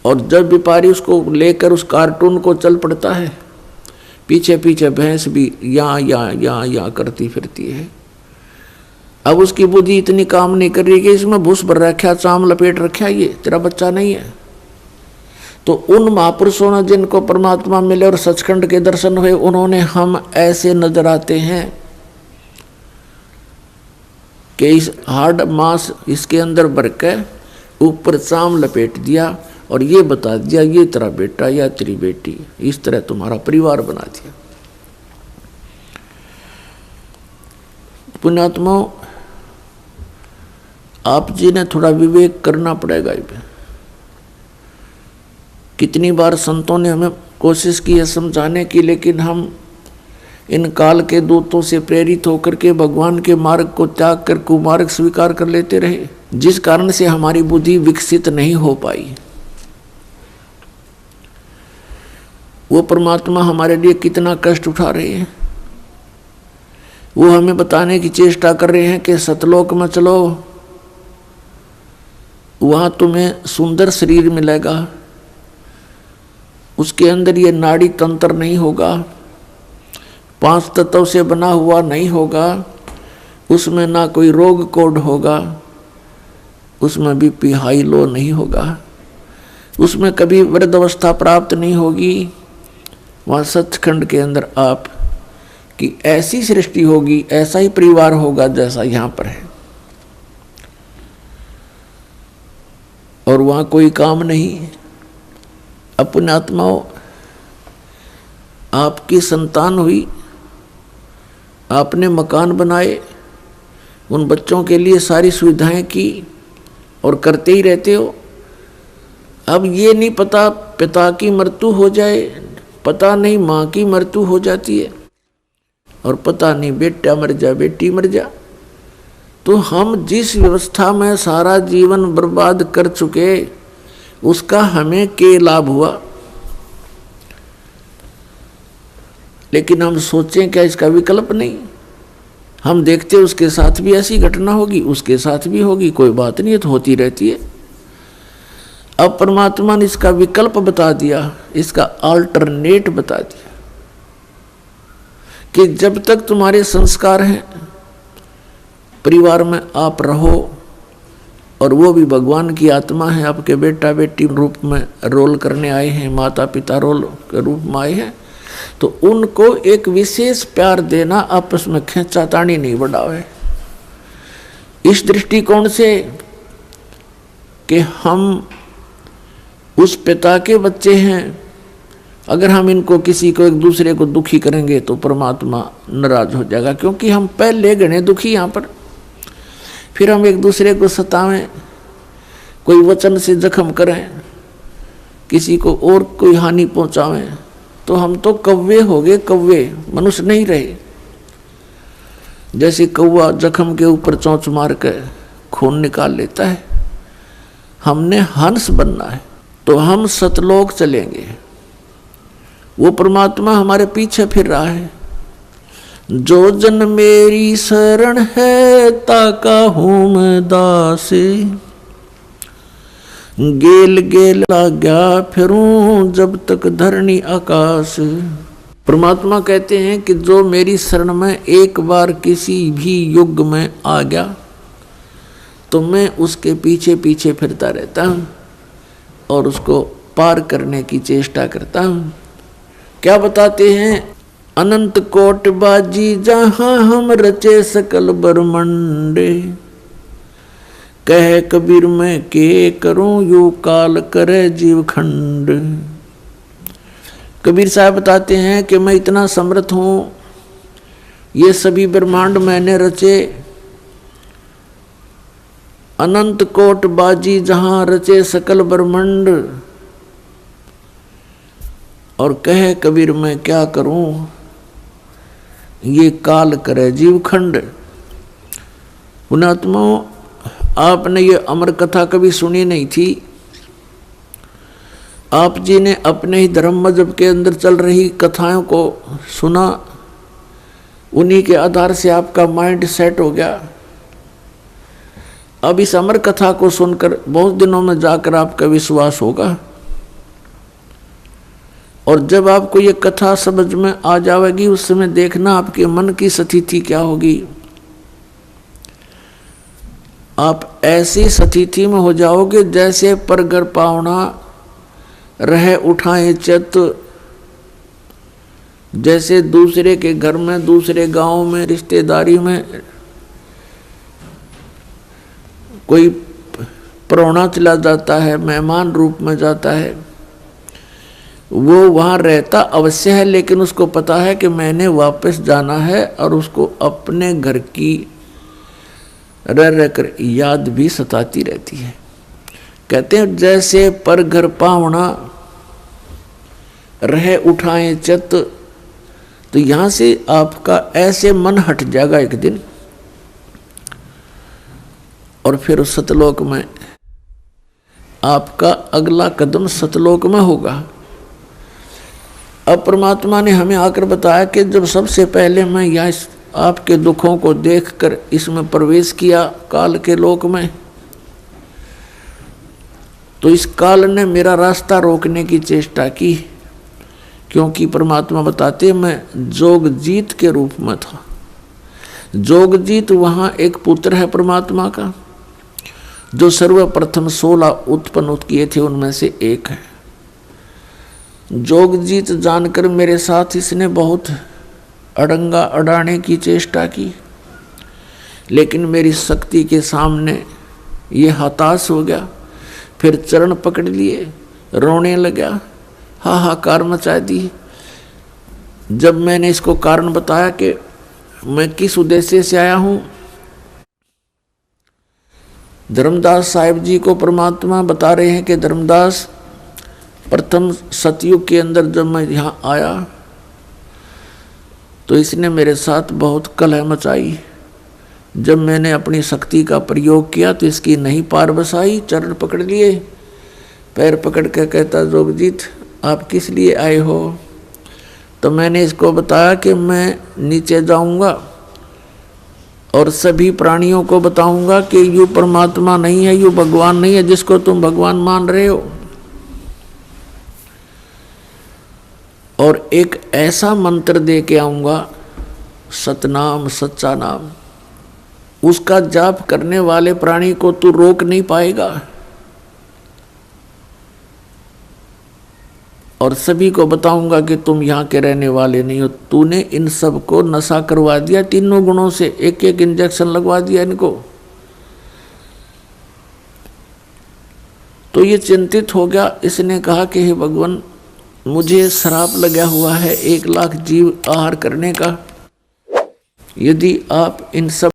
और जब व्यापारी उसको लेकर उस कार्टून को चल पड़ता है, पीछे पीछे भैंस भी यहाँ करती फिरती है। अब उसकी बुद्धि इतनी काम नहीं कर रही कि इसमें भूस भर रखा, चाम लपेट रखा, ये तेरा बच्चा नहीं है। तो उन महापुरुषों ने जिनको परमात्मा मिले और सचखंड के दर्शन हुए, उन्होंने हम ऐसे नजर आते हैं कि इस हार्ड मांस इसके अंदर भर के ऊपर चाम लपेट दिया और ये बता दिया ये तेरा बेटा या तेरी बेटी, इस तरह तुम्हारा परिवार बना दिया। पुण्यात्माओं, आप जी ने थोड़ा विवेक करना पड़ेगा। कितनी बार संतों ने हमें कोशिश की है समझाने की, लेकिन हम इन काल के दूतों से प्रेरित होकर के भगवान के मार्ग को त्याग कर कुमार्ग स्वीकार कर लेते रहे, जिस कारण से हमारी बुद्धि विकसित नहीं हो पाई। वो परमात्मा हमारे लिए कितना कष्ट उठा रहे हैं। वो हमें बताने की चेष्टा कर रहे हैं कि सतलोक में चलो, वहां तुम्हें सुंदर शरीर मिलेगा, उसके अंदर ये नाड़ी तंत्र नहीं होगा, 5 तत्व से बना हुआ नहीं होगा, उसमें ना कोई रोग कोड होगा, उसमें बीपी हाई लो नहीं होगा, उसमें कभी वृद्धावस्था प्राप्त नहीं होगी। वहाँ सचखंड के अंदर आप की ऐसी सृष्टि होगी, ऐसा ही परिवार होगा जैसा यहाँ पर है, और वहाँ कोई काम नहीं। अपने आत्माओं, आपकी संतान हुई, आपने मकान बनाए, उन बच्चों के लिए सारी सुविधाएं की और करते ही रहते हो। अब ये नहीं पता पिता की मृत्यु हो जाए, पता नहीं माँ की मृत्यु हो जाती है, और पता नहीं बेटा मर जा बेटी मर जा। तो हम जिस व्यवस्था में सारा जीवन बर्बाद कर चुके, उसका हमें क्या लाभ हुआ? लेकिन हम सोचें क्या इसका विकल्प नहीं? हम देखते उसके साथ भी ऐसी घटना होगी, उसके साथ भी होगी, कोई बात नहीं, तो होती रहती है। अब परमात्मा ने इसका विकल्प बता दिया, इसका अल्टरनेट बता दिया कि जब तक तुम्हारे संस्कार हैं, परिवार में आप रहो, और वो भी भगवान की आत्मा है, आपके बेटा बेटी रूप में रोल करने आए हैं, माता पिता रोल के रूप में आए हैं, तो उनको एक विशेष प्यार देना, आपस में खींचातानी नहीं बढ़ावे। इस दृष्टिकोण से कि हम उस पिता के बच्चे हैं, अगर हम इनको किसी को एक दूसरे को दुखी करेंगे तो परमात्मा नाराज हो जाएगा, क्योंकि हम पहले गणे दुखी यहाँ पर, फिर हम एक दूसरे को सतावें, कोई वचन से जख्म करें, किसी को और कोई हानि पहुंचावें, तो हम तो कौवे हो गए, कौवे, मनुष्य नहीं रहे। जैसे कौवा जख्म के ऊपर चोंच मार कर खून निकाल लेता है, हमने हंस बनना है, तो हम सतलोक चलेंगे। वो परमात्मा हमारे पीछे फिर रहा है। जो जन मेरी शरण है, ताका हूँ मैं दासे, गेल गेल आज्ञा फिरूं जब तक धरणी आकाश। परमात्मा कहते हैं कि जो मेरी शरण में एक बार किसी भी युग में आ गया, तो मैं उसके पीछे पीछे फिरता रहता हूँ और उसको पार करने की चेष्टा करता हूँ। क्या बताते हैं? अनंत कोट बाजी जहां हम रचे सकल ब्रह्मंडे, कह कबीर मैं के करूं यू काल करे जीव खंड। कबीर साहब बताते हैं कि मैं इतना समर्थ हूं, ये सभी ब्रह्मांड मैंने रचे, अनंत कोट बाजी जहां रचे सकल ब्रह्मंड, और कहे कबीर मैं क्या करूं ये काल करे जीव खंड। पुण्यात्माओं, आपने ये अमर कथा कभी सुनी नहीं थी। आप जी ने अपने ही धर्म मजहब के अंदर चल रही कथाओं को सुना, उन्हीं के आधार से आपका माइंड सेट हो गया। अब इस अमर कथा को सुनकर बहुत दिनों में जाकर आपका विश्वास होगा और जब आपको ये कथा समझ में आ जाएगी उस समय देखना आपके मन की स्थिति क्या होगी। आप ऐसी स्थिति में हो जाओगे जैसे परगर पावना रह उठाए चित, जैसे दूसरे के घर में, दूसरे गांव में, रिश्तेदारी में कोई प्राहुणा चला जाता है, मेहमान रूप में जाता है, वो वहाँ रहता अवश्य है लेकिन उसको पता है कि मैंने वापस जाना है और उसको अपने घर की रह रहकर याद भी सताती रहती है। कहते हैं जैसे पर घर पावना रह उठाए चित, तो यहाँ से आपका ऐसे मन हट जाएगा एक दिन और फिर सतलोक में आपका अगला कदम सतलोक में होगा। अब परमात्मा ने हमें आकर बताया कि जब सबसे पहले मैं यह आपके दुखों को देखकर इसमें प्रवेश किया काल के लोक में, तो इस काल ने मेरा रास्ता रोकने की चेष्टा की, क्योंकि परमात्मा बताते मैं जोगजीत के रूप में था। जोगजीत वहाँ एक पुत्र है परमात्मा का, जो सर्वप्रथम 16 उत्पन्न किए थे उनमें से एक है। जोगजीत जानकर मेरे साथ इसने बहुत अड़ंगा अड़ाने की चेष्टा की, लेकिन मेरी शक्ति के सामने ये हताश हो गया। फिर चरण पकड़ लिए, रोने लगा, हाहाकार मचा दी। जब मैंने इसको कारण बताया कि मैं किस उद्देश्य से आया हूँ, धर्मदास साहिब जी को परमात्मा बता रहे हैं कि धर्मदास, प्रथम सतयुग के अंदर जब मैं यहाँ आया तो इसने मेरे साथ बहुत कलह मचाई। जब मैंने अपनी शक्ति का प्रयोग किया तो इसकी नहीं पार बसाई। चरण पकड़ लिए, पैर पकड़ के कहता जोगजीत आप किस लिए आए हो? तो मैंने इसको बताया कि मैं नीचे जाऊंगा और सभी प्राणियों को बताऊंगा कि यू परमात्मा नहीं है, यू भगवान नहीं है जिसको तुम भगवान मान रहे हो, और एक ऐसा मंत्र दे के आऊंगा, सतनाम, सच्चा नाम, उसका जाप करने वाले प्राणी को तू रोक नहीं पाएगा। और सभी को बताऊंगा कि तुम यहाँ के रहने वाले नहीं हो, तूने इन सब को नशा करवा दिया, तीनों गुणों से एक एक इंजेक्शन लगवा दिया इनको। तो ये चिंतित हो गया। इसने कहा कि हे भगवान, मुझे श्राप लगा हुआ है 1 लाख जीव आहार करने का, यदि आप इन सब